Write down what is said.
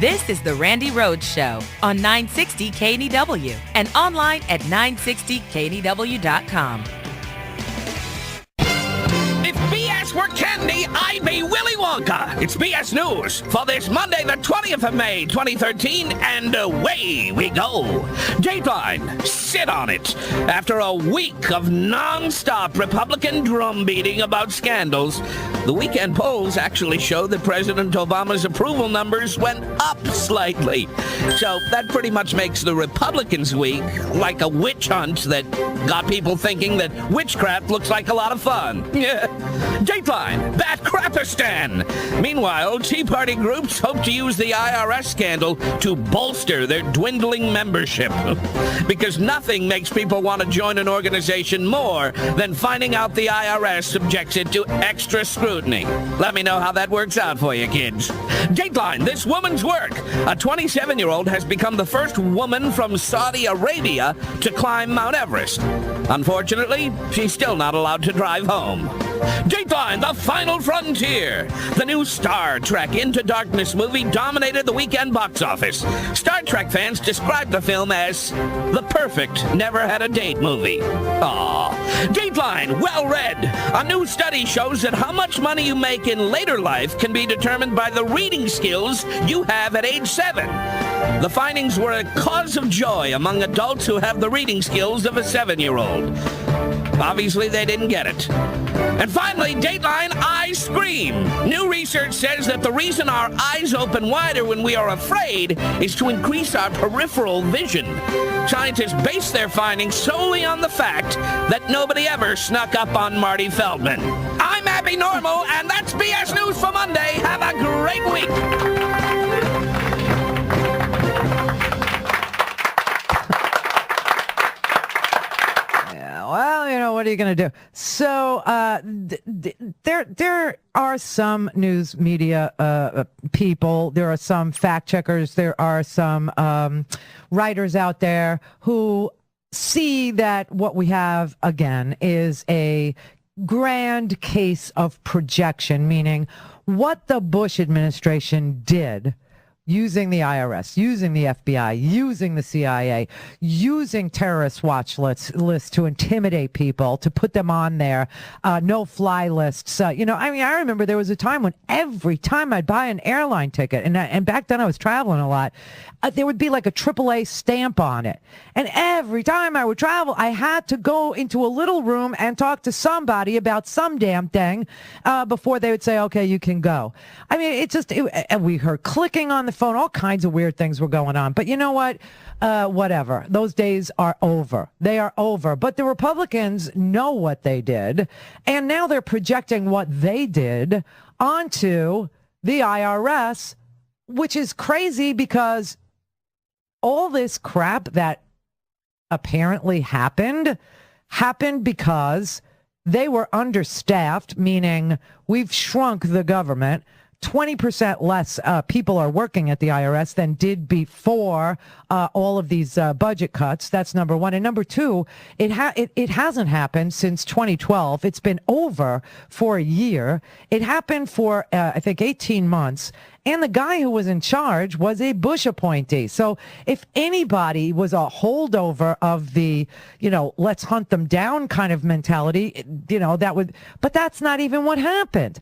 This is the Randi Rhodes Show on 960 KNEW and online at 960KNEW.com. If BS were candy, I'd be Willy Wonka. It's BS News for this Monday, the 20th of May, 2013, and away we go. Dateline, sit on it. After a week of non-stop Republican drumbeating about scandals, the weekend polls actually show that President Obama's approval numbers went up slightly. So that pretty much makes the Republicans' week like a witch hunt that got people thinking that witchcraft looks like a lot of fun. Yeah. Dateline, that Crapistan. Meanwhile, Tea Party groups hope to use the IRS scandal to bolster their dwindling membership. Because nothing makes people want to join an organization more than finding out the IRS subjects it to extra scrutiny. Let me know how that works out for you, kids. Dateline, this woman's work. A 27-year-old has become the first woman from Saudi Arabia to climb Mount Everest. Unfortunately, she's still not allowed to drive home. Dateline, the final frontier. The new Star Trek Into Darkness movie dominated the weekend box office. Star Trek fans described the film as the perfect never-had-a-date movie. Aww. Dateline, well read. A new study shows that how much money you make in later life can be determined by the reading skills you have at age 7. The findings were a cause of joy among adults who have the reading skills of a 7-year-old. Obviously, they didn't get it. And finally, Dateline, I Scream. New research says that the reason our eyes open wider when we are afraid is to increase our peripheral vision. Scientists base their findings solely on the fact that nobody ever snuck up on Marty Feldman. I'm Abby Normal, and that's BS News for Monday. Have a great week. Well, what are you going to do? So there are some news media people. There are some fact checkers. There are some writers out there who see that what we have, again, is a grand case of projection, meaning what the Bush administration did using the IRS, using the FBI, using the CIA, using terrorist watch lists to intimidate people, to put them on their no-fly lists. I remember there was a time when every time I'd buy an airline ticket, and back then I was traveling a lot, there would be like a AAA stamp on it. And every time I would travel, I had to go into a little room and talk to somebody about some damn thing before they would say, okay, you can go. I mean, and we heard clicking on the phone, all kinds of weird things were going on. But you know what? Whatever. Those days are over. They are over. But the Republicans know what they did, and now they're projecting what they did onto the IRS, which is crazy because all this crap that apparently happened because they were understaffed, meaning we've shrunk the government. 20% less people are working at the IRS than did before all of these budget cuts. That's number one. And number two, it hasn't happened since 2012. It's been over for a year. It happened for, I think, 18 months. And the guy who was in charge was a Bush appointee. So if anybody was a holdover of the, let's hunt them down kind of mentality, but that's not even what happened.